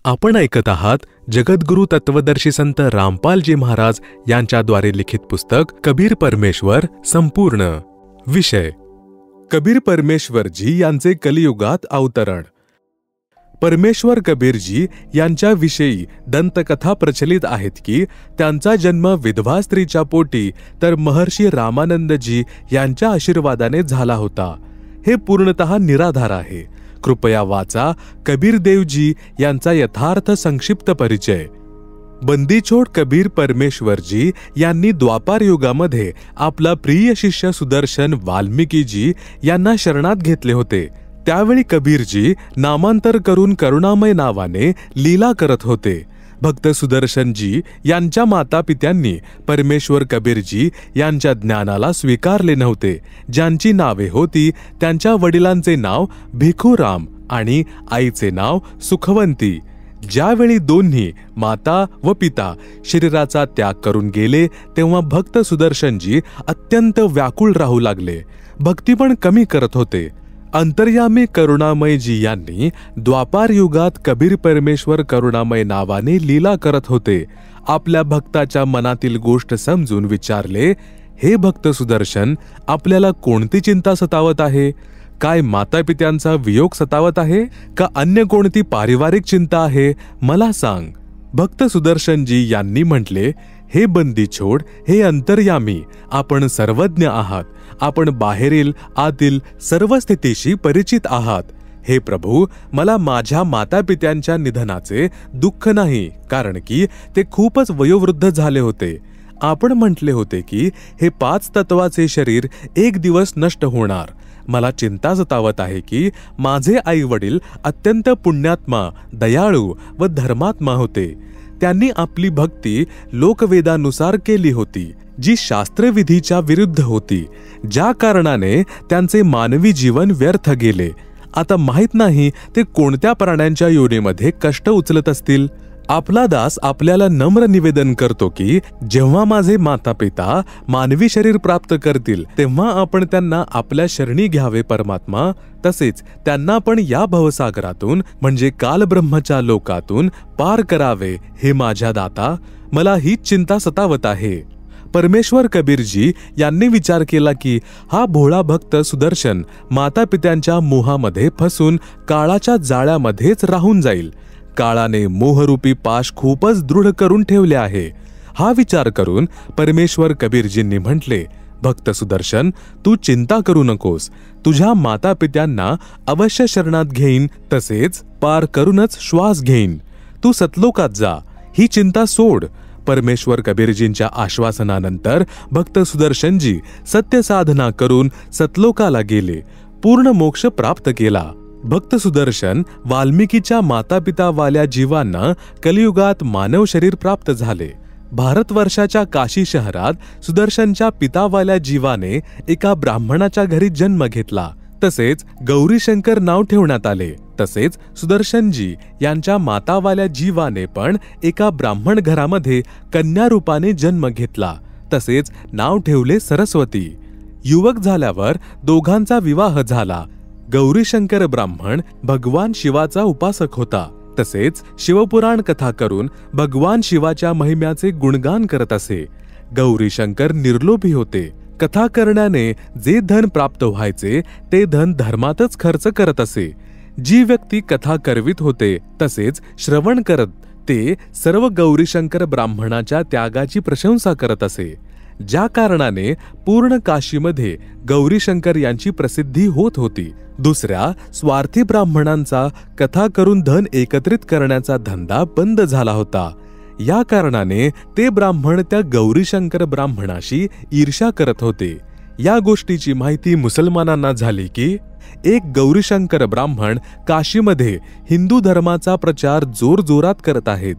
आपण ऐकत आहात जगद्गुरु तत्वदर्शी संत रामपालजी महाराज यांच्याद्वारे लिखित पुस्तक कबीर परमेश्वर संपूर्ण. विषय कबीर परमेश्वरजी यांचे कलियुगात अवतरण. परमेश्वर कबीरजी यांच्याविषयी दंतकथा प्रचलित आहेत की त्यांचा जन्म विधवा स्त्रीच्या पोटी तर महर्षी रामानंदजी यांच्या आशीर्वादाने झाला होता. हे पूर्णतः निराधार आहे. कृपया वाचा कबीरदेवजी यांचा यथार्थ संक्षिप्त परिचय. बंदीछोड कबीर परमेश्वरजी यांनी द्वापार युगामध्ये आपला प्रिय शिष्य सुदर्शन वाल्मिकीजी यांना शरणात घेतले होते. त्यावेळी कबीरजी नामांतर करून करुणामय नावाने लीला करत होते. भक्त सुदर्शनजी यांच्या मातापित्यांनी परमेश्वर कबीरजी यांच्या ज्ञानाला स्वीकारले नव्हते. ज्यांची नावे होती त्यांच्या वडिलांचे नाव भिखुराम आणि आईचे नाव सुखवंती. ज्यावेळी दोन्ही माता व पिता शरीराचा त्याग करून गेले तेव्हा भक्त सुदर्शनजी अत्यंत व्याकुळ राहू लागले. भक्ती पण कमी करत होते. अंतर्यामी करुणामयजी यांनी द्वापार युगात कबीर परमेश्वर करुणामय नावाने लीला करत होते. आपल्या भक्ताच्या मनातील गोष्ट समजून विचारले, हे भक्त सुदर्शन, आपल्याला कोणती चिंता सतावत आहे? काय मातापित्यांचा वियोग सतावत आहे का अन्य कोणती पारिवारिक चिंता आहे? मला सांग. भक्त सुदर्शनजी यांनी म्हटले, हे बंदीछोड, हे अंतर्यामी, आपण सर्वज्ञ आहात. आपण बाहेरील आतील सर्व स्थितीशी परिचित आहात. हे प्रभू, मला माझ्या मातापित्यांच्या निधनाचे दुःख नाही, कारण की ते खूपच वयोवृद्ध झाले होते. आपण म्हटले होते की हे 5 तत्वाचे शरीर एक दिवस नष्ट होणार. मला चिंता सतावत आहे की माझे आई वडील अत्यंत पुण्यात्मा, दयाळू व धर्मात्मा होते. त्यांनी आपली भक्ती लोकवेदानुसार केली होती, जी शास्त्रविधीच्या विरुद्ध होती. ज्या कारणाने त्यांचे मानवी जीवन व्यर्थ गेले. आता माहित नाही ते कोणत्या प्राण्यांच्या योनीमध्ये कष्ट उचलत असतील. आपला दास आपल्याला नम्र निवेदन करतो की जेव्हा माझे माता पिता मानवी शरीर प्राप्त करतील तेव्हा आपण त्यांना आपल्या शरणी घ्यावे परमात्मा. तसेच त्यांना पण या भवसागरातून म्हणजे कालब्रह्मच्या लोकातून पार करावे. हे माझ्या दाता, मला हीच चिंता सतावत आहे. परमेश्वर कबीरजी यांनी विचार केला की हा भोळा भक्त सुदर्शन मातापित्यांच्या मोहामध्ये फसून काळाच्या जाळ्यामध्येच राहून जाईल. काळाने मोहरूपी पाश खूपच दृढ करून ठेवले आहे. हा विचार करून परमेश्वर कबीरजींनी म्हटले, भक्त सुदर्शन, तू चिंता करू नकोस. तुझ्या मातापित्यांना अवश्य शरणात घेईन, तसेच पार करूनच श्वास घेईन. तू सतलोकात जा, ही चिंता सोड. परमेश्वर कबीरजींच्या आश्वासनानंतर भक्त सुदर्शनजी सत्य साधना करून सतलोकाला गेले. पूर्ण मोक्ष प्राप्त केला. भक्त सुदर्शन वाल्मिकीच्या मातापितावाल्या जीवांना कलियुगात मानव शरीर प्राप्त झाले. भारतवर्षाच्या काशी शहरात सुदर्शनच्या पितावाल्या जीवाने एका ब्राह्मणाच्या घरी जन्म घेतला. तसेच गौरीशंकर नाव ठेवण्यात आले. तसेच सुदर्शनजी यांच्या मातावाल्या जीवाने पण एका ब्राह्मण घरामध्ये कन्या रूपाने जन्म घेतला. तसेच नाव ठेवले सरस्वती. युवक झाल्यावर दोघांचा विवाह झाला. गौरीशंकर ब्राह्मण भगवान शिवाचा उपासक होता. तसेच शिवपुराण कथा करून भगवान शिवाच्या महिम्याचे गुणगान करत असे. गौरीशंकर निर्लोभी होते. कथा करण्याने जे धन प्राप्त व्हायचे ते धन धर्मातच खर्च करत असे. जी व्यक्ती कथा करवित होते तसेच श्रवण करत ते सर्व गौरीशंकर ब्राह्मणाच्या त्यागाची प्रशंसा करत असे. ज्या कारणाने पूर्ण काशीमध्ये गौरीशंकर यांची प्रसिद्धी होत होती. दुसऱ्या स्वार्थी ब्राह्मणांचा कथा करून धन एकत्रित करण्याचा धंदा बंद झाला होता. या कारणाने ते ब्राह्मण त्या गौरीशंकर ब्राह्मणाशी ईर्ष्या करत होते. या गोष्टीची माहिती मुसलमानांना झाली की एक गौरीशंकर ब्राह्मण काशीमध्ये हिंदू धर्माचा प्रचार जोरजोरात करत आहेत.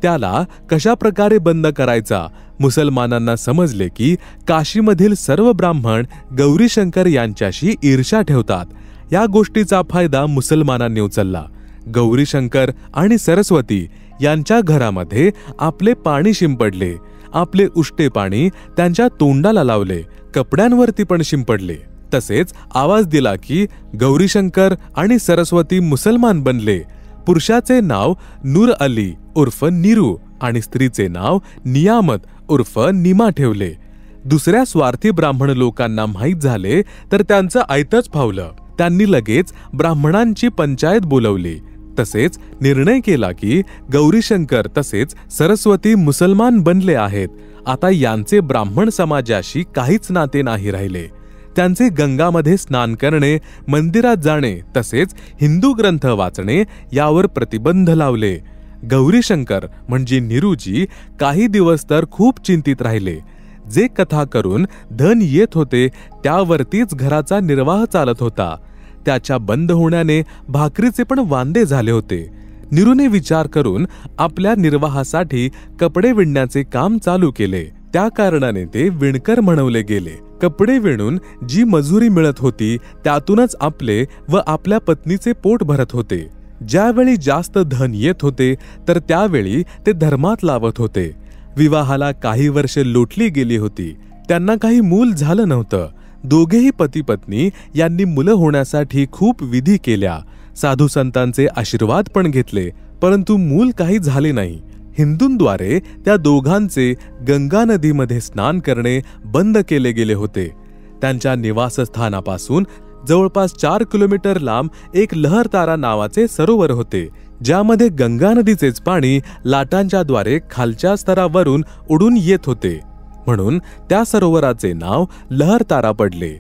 त्याला कशा प्रकारे बंद करायचा मुसलमानांना समजले की काशीमधील सर्व ब्राह्मण गौरीशंकर यांच्याशी ईर्ष्या ठेवतात. या गोष्टीचा फायदा मुसलमानांनी उचलला. गौरीशंकर आणि सरस्वती यांच्या घरामध्ये आपले पाणी शिंपडले. आपले उष्टे पाणी त्यांच्या तोंडाला लावले. कपड्यांवरती पण शिंपडले. तसेच आवाज दिला की गौरीशंकर आणि सरस्वती मुसलमान बनले. पुरुषाचे नाव नूर अली उर्फ निरू आणि स्त्रीचे नाव नियामत उर्फ निमा ठेवले. दुसऱ्या स्वार्थी ब्राह्मण लोकांना माहीत झाले तर त्यांचं ऐतच फावलं. त्यांनी लगेच ब्राह्मणांची पंचायत बोलवली. तसेच निर्णय केला की गौरीशंकर तसेच सरस्वती मुसलमान बनले आहेत. आता यांचे ब्राह्मण समाजाशी काहीच नाते नाही राहिले. त्यांचे गंगामध्ये स्नान करणे, मंदिरात जाणे तसेच हिंदू ग्रंथ वाचणे यावर प्रतिबंध लावले. गौरीशंकर म्हणजे निरूजी काही दिवस तर खूप चिंतित राहिले. जे कथा करून धन येत होते त्यावरतीच घराचा निर्वाह चालत होता. त्याच्या बंद होण्याने भाकरीचे पण वांदे झाले होते. निरूने विचार करून आपल्या निर्वाहासाठी कपडे विणण्याचे काम चालू केले. त्या कारणाने ते विणकर म्हणवले गेले. कपडे विणून जी मजुरी मिळत होती त्यातूनच आपले व आपल्या पत्नीचे पोट भरत होते. ज्यावेळी जास्त धन येत होते तर त्यावेळी ते धर्मात लावत होते. विवाहाला काही वर्षे लोटली गेली होती. त्यांना काही मूल झालं नव्हतं. दोघेही पती पत्नी यांनी मुलं होण्यासाठी खूप विधी केल्या. साधू संतांचे आशीर्वाद पण घेतले, परंतु मूल काही झाले नाही. हिंदूंद्वारे त्या दोघांचे गंगा नदीमध्ये स्नान करणे बंद केले गेले होते. त्यांच्या निवासस्थानापासून जवळपास 4 किलोमीटर लांब एक लहरतारा नावाचे सरोवर होते, ज्यामध्ये गंगा नदीचेच पाणी लाटांच्या द्वारे खालच्या स्तरावरून उडून येत होते. म्हणून त्या सरोवराचे नाव लहरतारा पडले.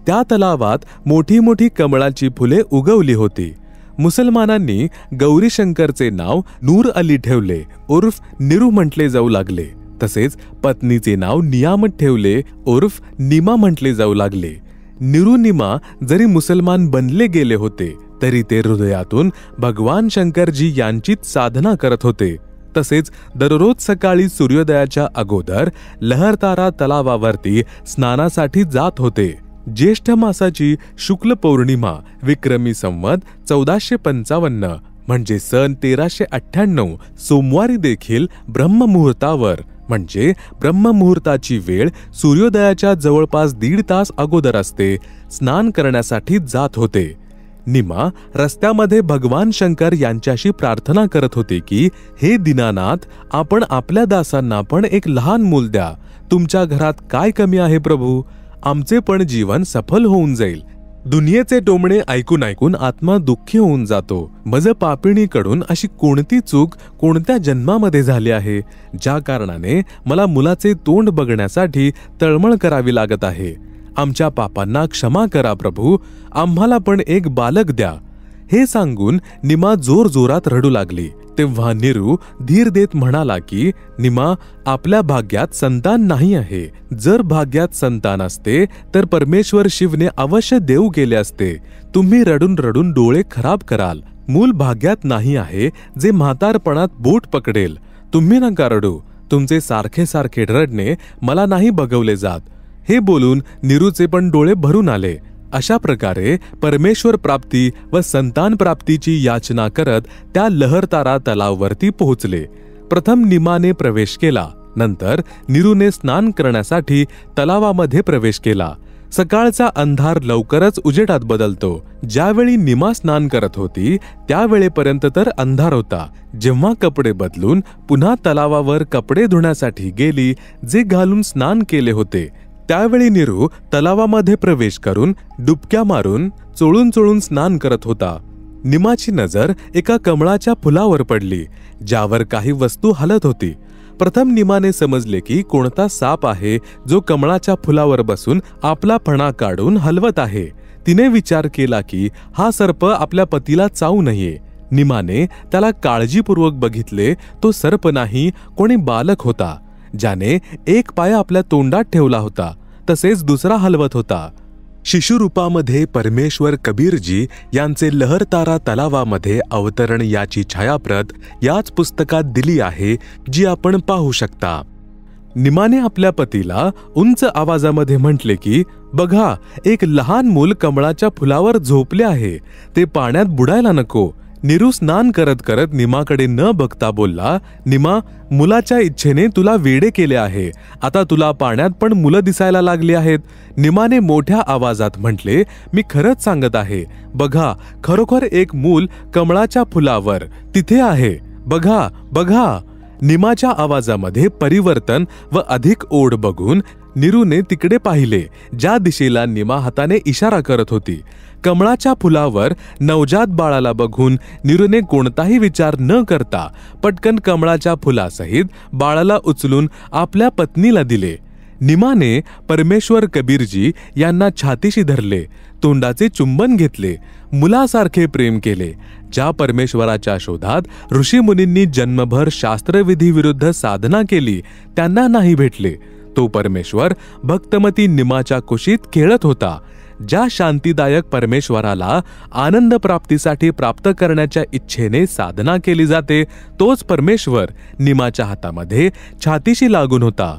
त्या तलावात मोठी मोठी कमळाची फुले उगवली होती. मुसलमानांनी गौरीशंकरचे नाव नूर अली ठेवले उर्फ निरू म्हटले जाऊ लागले. तसेच पत्नीचे नाव नियामत ठेवले उर्फ निमा म्हटले जाऊ लागले. निरू निमा जरी मुसलमान बनले गेले होते तरी ते हृदयातून भगवान शंकरजी यांचीच साधना करत होते. तसेच दररोज सकाळी सूर्योदयाच्या अगोदर लहरतारा तलावावरती स्नानासाठी जात होते. ज्येष्ठ मासाची शुक्ल पौर्णिमा विक्रमी संवत 1455 म्हणजे सन 1398 सोमवारी देखील ब्रह्ममुहूर्तावर म्हणजे ब्रह्ममुहूर्ताची वेळ सूर्योदयाच्या जवळपास 1.5 तास अगोदर असते, स्नान करण्यासाठी जात होते. निमा रस्त्यामध्ये भगवान शंकर यांच्याशी प्रार्थना करत होते की हे दीनानाथ, आपण आपल्या दासांना पण एक लहान मूल द्या. तुमच्या घरात काय कमी आहे प्रभू? आमचे पण जीवन सफल होऊन जाईल. दुनियेचे टोमणे ऐकून ऐकून आत्मा दुःखी होऊन जातो. मज पापिणीकडून अशी कोणती चूक कोणत्या जन्मामध्ये झाली आहे ज्या कारणाने मला मुलाचे तोंड बघण्यासाठी तळमळ करावी लागत आहे? आमच्या पापांना क्षमा करा प्रभू, आम्हाला पण एक बालक द्या. हे सांगून निमा जोर जोरात रडू लागली. तेव्हा निरू धीर देत म्हणाला की निमा, आपल्या भाग्यात संतान नाही आहे. जर भाग्यात संतान असते तर परमेश्वर शिवने अवश्य देऊ केले असते. तुम्ही रडून रडून डोळे खराब कराल. मूल भाग्यात नाही आहे जे म्हातारपणात बोट पकडेल. तुम्ही नका रडू. तुमचे सारखे सारखे रडणे मला नाही बघवले जात. हे बोलून निरूचे पण डोळे भरून आले. अशा प्रकारे परमेश्वर प्राप्ती व संतान प्राप्तीची याचना करत त्या लहरतारा तलावावरती पोहोचले. प्रथम निमाने प्रवेश केला, नंतर निरूने स्नान करण्यासाठी तलावामध्ये प्रवेश केला. सकाळचा अंधार लवकरच उजेडात बदलतो. ज्यावेळी निमा स्नान करत होती त्यावेळेपर्यंत तर अंधार होता. जेव्हा कपडे बदलून पुन्हा तलावावर कपडे धुण्यासाठी गेली, जे घालून स्नान केले होते, त्यावेळी निरू तलावामध्ये प्रवेश करून डुबक्या मारून चोळून चोळून स्नान करत होता. निमाची नजर एका कमळाच्या फुलावर पडली, ज्यावर काही वस्तू हलत होती. प्रथम निमाने समजले की कोणता साप आहे जो कमळाच्या फुलावर बसून आपला फणा काढून हलवत आहे. तिने विचार केला की हा सर्प आपल्या पतीला चावू नये. निमाने त्याला काळजीपूर्वक बघितले. तो सर्प नाही, कोणी बालक होता, ज्याने एक पाय आपल्या तोंडात ठेवला होता, तसेच दुसरा हलवत होता. शिशुरूपामध्ये परमेश्वर कबीरजी यांचे लहरतारा तलावामध्ये अवतरण याची छायाप्रत याच पुस्तकात दिली आहे, जी आपण पाहू शकता. निमाने आपल्या पतीला उंच आवाजामध्ये म्हटले की बघा, एक लहान मूल कमळाच्या फुलावर झोपले आहे. ते पाण्यात बुडायला नको. नीरू स्नान करत करत निमाकडे न बघता बोलला, निमा, मुलाच्या इच्छेने तुला वेडे केले आहे. आता तुला पाण्यात पण मुलं दिसायला लागली आहेत. निमाने मोठ्या आवाजात म्हटले, मी खरंच सांगत आहे. बघा, खरोखर एक मूल कमळाच्या फुलावर तिथे आहे. बघा बघा. निमाच्या आवाजामध्ये परिवर्तन व अधिक ओढ बघून नीरूने तिकडे पाहिले, ज्या दिशेला निमा हाताने इशारा करत होती. कमळाच्या फुलावर नवजात बाळाला बघून नीरूने कोणताही विचार न करता पटकन कमळाच्या फुलासहित बाळाला उचलून आपल्या पत्नीला दिले. निमाने परमेश्वर कबीरजी यांना छातीशी धरले, तोंडाचे चुंबन घेतले, मुलासारखे प्रेम केले. ज्या परमेश्वराच्या शोधात ऋषीमुनींनी जन्मभर शास्त्रविधी विरुद्ध साधना केली, त्यांना नाही भेटले. तो परमेश्वर भक्तमती निमाच्या कुशीत खेळत होता. ज्या शांतीदायक परमेश्वराला आनंद प्राप्तीसाठी प्राप्त करण्याच्या इच्छेने साधना केली जाते, तोच परमेश्वर निमाच्या हातामध्ये छातीशी लागून होता.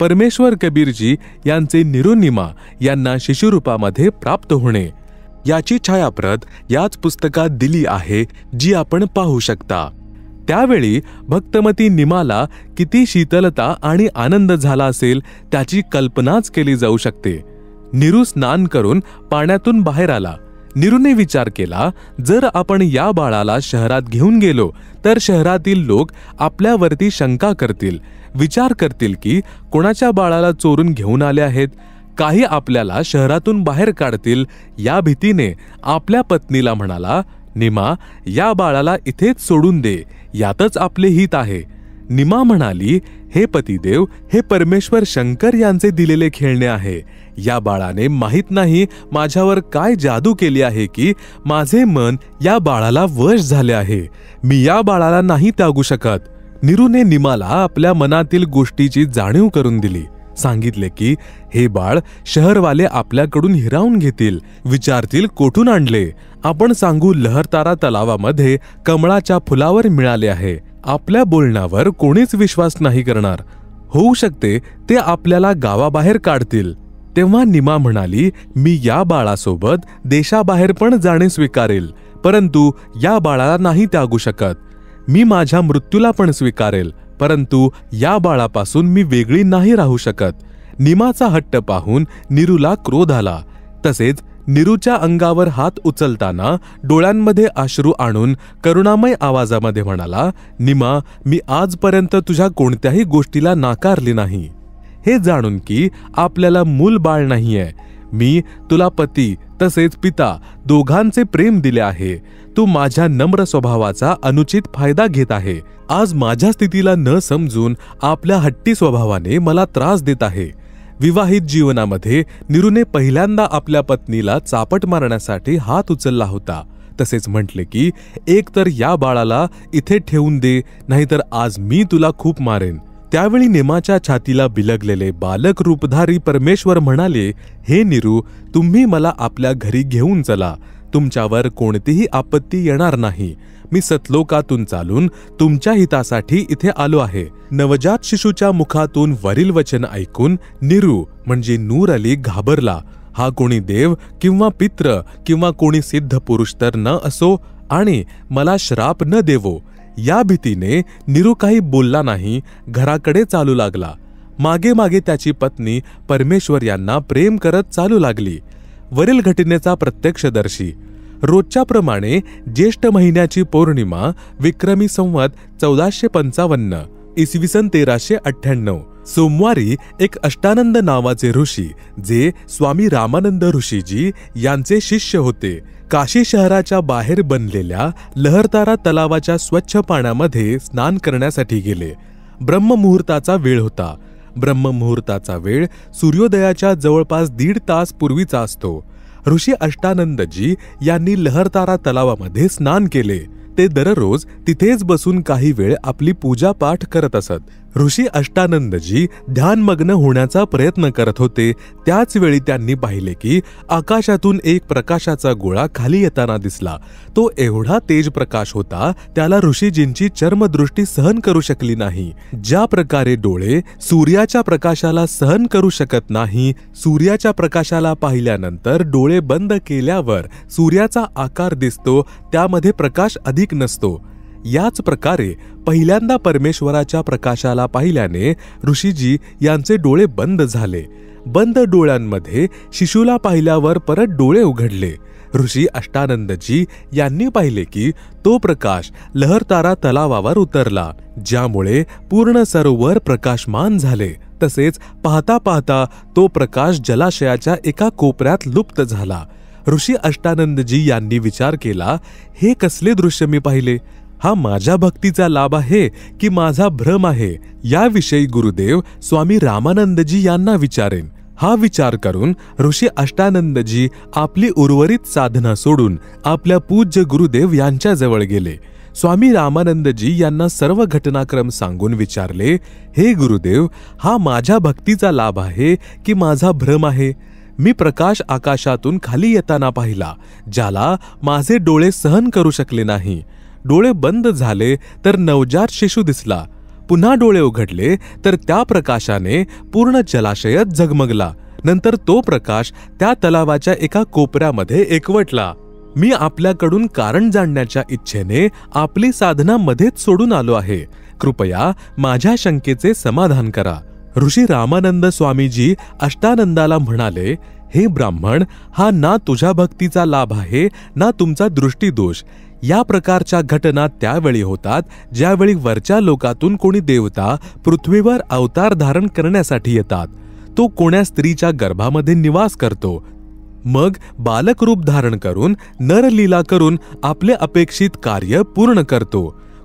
परमेश्वर कबीरजी यांचे नीरू निमा यांना शिशुरूपामध्ये प्राप्त होणे याची छायाप्रत याच पुस्तकात दिली आहे, जी आपण पाहू शकता. त्यावेळी भक्तमती निमाला किती शीतलता आणि आनंद झाला असेल त्याची कल्पनाच केली जाऊ शकते. नीरू स्नान करून पाण्यातून बाहेर आला. नीरूने विचार केला, जर आपण या बाळाला शहरात घेऊन गेलो तर शहरातील लोक आपल्यावरती शंका करतील, विचार करतील की कोणाच्या बाळाला चोरून घेऊन आले आहेत, काही आपल्याला शहरातून बाहेर काढतील. या भीतीने आपल्या पत्नीला म्हणाला, निमा, या बाळाला इथेच सोडून दे, यातच आपले हित आहे. निमा म्हणाली, हे पतिदेव, हे परमेश्वर शंकर यांचे दिलेले खेळणे आहे. या बाळाने माहित नाही माझ्यावर काय जादू केली आहे की माझे मन या बाळाला वश झाले आहे. मी या बाळाला नाही त्यागू शकत. नीरूने निमाला आपल्या मनातील गोष्टीची जाणीव करून दिली. सांगितले की हे बाळ शहरवाले आपल्याकडून हिरावून घेतील, विचारतील कोठून आणले. आपण सांगू लहरतारा तलावामध्ये कमळाच्या फुलावर मिळाले आहे. आपल्या बोलण्यावर कोणीच विश्वास नाही करणार. होऊ शकते ते आपल्याला गावाबाहेर काढतील. तेव्हा निमा म्हणाली, मी या बाळासोबत देशाबाहेर पण जाणे स्वीकारेल, परंतु या बाळाला नाही त्यागू शकत. मी माझ्या मृत्यूला पण स्वीकारेल, परंतु या बाळापासून मी वेगळी नाही राहू शकत. निमाचा हट्ट पाहून नीरूला क्रोध आला. तसेच नीरूच्या अंगावर हात उचलताना डोळ्यांमध्ये अश्रू आणून करुणामय आवाजामध्ये म्हणाला, निमा, मी आजपर्यंत तुझ्या कोणत्याही गोष्टीला नाकारली नाही. हे जाणून की आपल्याला मूल बाळ नाहीये. मी तुला पती तसेच पिता दोघांचे प्रेम दिले आहे. तू माझ्या नम्र स्वभावाचा अनुचित फायदा घेत आहे. आज माझ्या स्थितीला न समजून आपल्या हट्टी स्वभावाने मला त्रास देत आहे. विवाहित जीवनामध्ये नीरूने पहिल्यांदा आपल्या पत्नीला चापट मारण्यासाठी हात उचलला होता. तसेच म्हटले की एक तर या बाळाला इथे ठेवून दे, नाहीतर आज मी तुला खूप मारेन. त्यावेळी निमाच्या छातीला बिलगलेले बालक रूपधारी परमेश्वर म्हणाले, हे नीरू, तुम्ही मला आपल्या घरी घेऊन चला. तुमच्यावर कोणतीही आपत्ती येणार नाही. मी सतलोकातून चालून तुमच्या हितासाठी इथे आलो आहे. नवजात शिशूच्या मुखातून वरील वचन ऐकून नीरू म्हणजे नूर अली घाबरला. हा कोणी देव किंवा पित्र किंवा कोणी सिद्ध पुरुष तर न असो आणि मला श्राप न देवो. या भीतीने नीरू काही बोलला नाही, घराकडे चालू लागला. मागे मागे त्याची पत्नी परमेश्वर यांना प्रेम करत चालू लागली. वरील घटनेचा प्रत्यक्षदर्शी रोजच्या प्रमाणे ज्येष्ठ महिन्याची पौर्णिमा विक्रमी संवत 1455 इसवी सन 1398 सोमवारी एक अष्टानंद नावाचे ऋषी, जे स्वामी रामानंद ऋषीजी यांचे शिष्य होते, काशी शहराच्या बाहेर बनलेल्या लहरतारा तलावाच्या स्वच्छ पाण्यामध्ये स्नान करण्यासाठी गेले. ब्रह्ममुहूर्ताचा वेळ होता. ब्रह्ममुहूर्ताचा वेळ सूर्योदयाच्या जवळपास 1.5 तास पूर्वीचा असतो. ऋषी अष्टानंदजी यांनी लहरतारा तलावामध्ये स्नान केले. ते दररोज तिथेच बसून काही वेळ आपली पूजा पाठ करत असत. ऋषी अष्टानंदजी ध्यानमग्न होण्याचा प्रयत्न करत होते. त्याच वेळी त्यांनी पाहिले की आकाशातून एक प्रकाशाचा गोळा खाली येताना दिसला. तो एवढा तेज प्रकाश होता त्याला ऋषीजींची चर्मदृष्टी सहन करू शकली नाही. ज्या प्रकारे डोळे सूर्याच्या प्रकाशाला सहन करू शकत नाही, सूर्याच्या प्रकाशाला पाहिल्यानंतर डोळे बंद केल्यावर सूर्याचा आकार दिसतो, त्यामध्ये प्रकाश अधिक नसतो. याच प्रकारे पहिल्यांदा परमेश्वराच्या प्रकाशाला पाहिल्याने ऋषीजी यांचे डोळे बंद झाले. बंद डोळ्यांमध्ये शिशूला पाहिल्यावर परत डोळे उघडले. ऋषी अष्टानंदजी यांनी पाहिले की तो प्रकाश लहरतारा तलावावर उतरला, ज्यामुळे पूर्ण सरोवर प्रकाशमान झाले. तसेच पाहता पाहता तो प्रकाश जलाशयाच्या एका कोपऱ्यात लुप्त झाला. ऋषी अष्टानंदजी यांनी विचार केला, हे कसले दृश्य मी पाहिले? हा माझ्या भक्तीचा लाभ आहे की माझा भ्रम आहे? याविषयी गुरुदेव स्वामी रामानंदजी यांना विचारेन. हा विचार करून ऋषी अष्टानंदजी आपली उर्वरित साधना सोडून आपल्या पूज्य गुरुदेव यांच्याजवळ गेले. स्वामी रामानंदजी यांना सर्व घटनाक्रम सांगून विचारले, हे गुरुदेव, हा माझ्या भक्तीचा लाभ आहे की माझा भ्रम आहे? मी प्रकाश आकाशातून खाली येताना पाहिला, ज्याला माझे डोळे सहन करू शकले नाही. डोळे बंद झाले तर नवजात शिशू दिसला. पुन्हा डोळे उघडले तर त्या प्रकाशाने पूर्ण जलाशयच झगमगला. नंतर तो प्रकाश त्या तलावाच्या एका कोपऱ्यामध्ये एकवटला. मी आपल्याकडून कारण जाणण्याच्या इच्छेने आपली साधना मध्येच सोडून आलो आहे. कृपया माझ्या शंकेचे समाधान करा. ऋषी रामानंद स्वामीजी अष्टानंदाला म्हणाले, हे ब्राह्मण, हा ना तुझ्या भक्तीचा लाभ आहे ना तुमचा दृष्टीदोष. या प्रकारच्या घटना त्यावेळी होतात ज्यावेळी वरच्या लोकातून कोणी देवता पृथ्वीवर अवतार धारण करण्यासाठी येतात. तो कोण्या स्त्रीच्या गर्भामध्ये निवास करतो, मग बालक रूप धारण करून नरलीला करून आपले अपेक्षित कार्य पूर्ण करतो.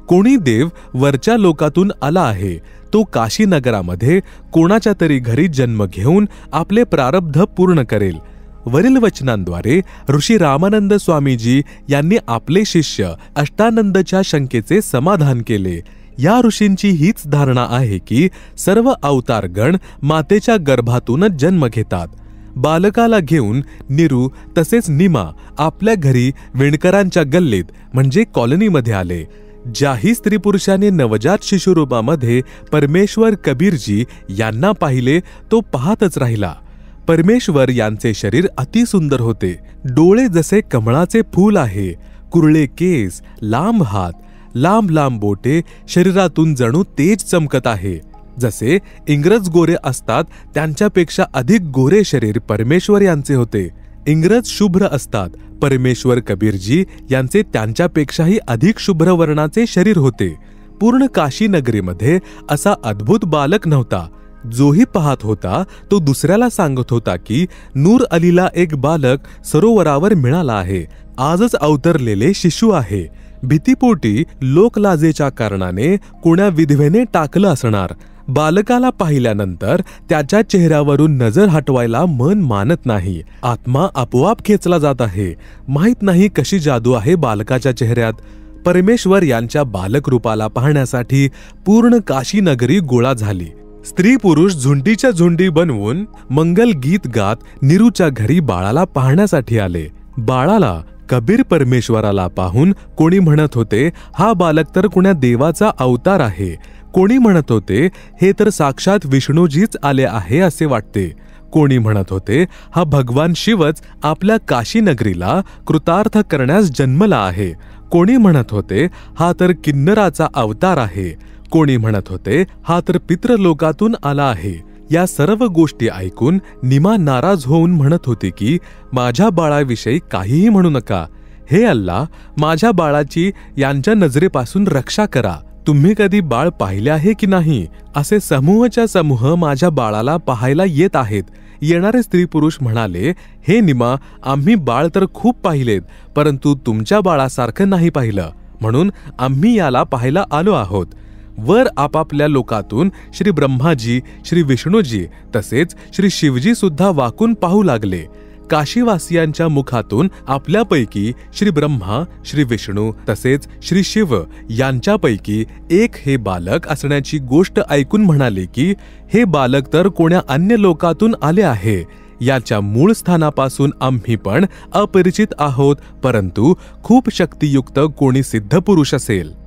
कोणी देव वरच्या लोकातून आला आहे, तो काशी नगरामध्ये कोणाच्या तरी घरी जन्म घेऊन आपले प्रारब्ध पूर्ण करेल. वरील वचनांद्वारे ऋषी रामानंद स्वामीजी यांनी आपले शिष्य अष्टानंदच्या शंकेचे समाधान केले. या ऋषींची हीच धारणा आहे की सर्व अवतारगण मातेच्या गर्भातूनच जन्म घेतात. बालकाला घेऊन निरू तसेच निमा आपल्या घरी विणकरांच्या गल्लीत म्हणजे कॉलनीमध्ये आले. ज्याही स्त्री पुरुषाने नवजात शिशुरूपामध्ये परमेश्वर कबीरजी यांना पाहिले तो पाहतच राहिला. परमेश्वर यांचे शरीर अतिसुंदर होते. डोळे जसे कमळाचे फूल आहे, कुरळे केस, लांब हात, लांब लांब बोटे, शरीरातून जणू तेज चमकत आहे. जसे इंग्रज गोरे असतात त्यांच्यापेक्षा अधिक गोरे शरीर परमेश्वर यांचे होते. इंग्रज शुभ्र असतात, परमेश्वर कबीरजी यांचे त्यांच्यापेक्षाही अधिक शुभ्र वर्णाचे शरीर होते. पूर्ण काशी नगरीमध्ये असा अद्भुत बालक नव्हता. जोही पाहत होता तो दुसऱ्याला सांगत होता की नूर अलीला एक बालक सरोवरावर मिळाला आहे, आजच अवतरलेले शिशु आहे. भीतीपोटी लोकलाजेच्या कारणाने कोण्या विधवेने टाकलं असणार. बालकाला पाहिल्यानंतर त्याच्या चेहऱ्यावरून नजर हटवायला मन मानत नाही. आत्मा आपोआप खेचला जात आहे. माहित नाही कशी जादू आहे बालकाच्या चेहऱ्यात. परमेश्वर यांच्या बालक रूपाला पाहण्यासाठी पूर्ण काशी नगरी गोळा झाली. स्त्री पुरुष झुंडीच्या झुंडी बनवून मंगल गीत गात निरूच्या घरी बाळाला पाहण्यासाठी आले. बाळाला कबीर परमेश्वराला पाहून कोणी म्हणत होते, हा बालक तर कोण्या देवाचा अवतार आहे. कोणी म्हणत होते, हे तर साक्षात विष्णूजीच आले आहे असे वाटते. कोणी म्हणत होते, हा भगवान शिवच आपल्या काशी नगरीला कृतार्थ करण्यास जन्मला आहे. कोणी म्हणत होते, हा तर किन्नराचा अवतार आहे. कोणी म्हणत होते, हा तर पितृलोकातून आला आहे. या सर्व गोष्टी ऐकून निमा नाराज होऊन म्हणत होती की माझ्या बाळाविषयी काहीही म्हणू नका. हे अल्ला, माझ्या बाळाची यांच्या नजरेपासून रक्षा करा. तुम्ही कधी बाळ पाहिले आहे की नाही? असे समूहच्या समूह माझ्या बाळाला पाहायला येत आहेत. येणारे स्त्री पुरुष म्हणाले, हे निमा, आम्ही बाळ तर खूप पाहिलेत, परंतु तुमच्या बाळासारखं नाही पाहिलं, म्हणून आम्ही याला पाहायला आलो आहोत. वर आपापल्या लोकातून श्री ब्रह्माजी, श्री विष्णूजी तसेच श्री शिवजी सुद्धा वाकून पाहू लागले. काशीवासियांच्या मुखातून आपल्यापैकी श्री ब्रह्मा, श्री विष्णू तसेच श्री शिव यांच्यापैकी एक हे बालक असण्याची गोष्ट ऐकून म्हणाले की हे बालक तर कोण्या अन्य लोकातून आले आहे. याच्या मूळ स्थानापासून आम्ही पण अपरिचित आहोत, परंतु खूप शक्तियुक्त कोणी सिद्ध पुरुष असेल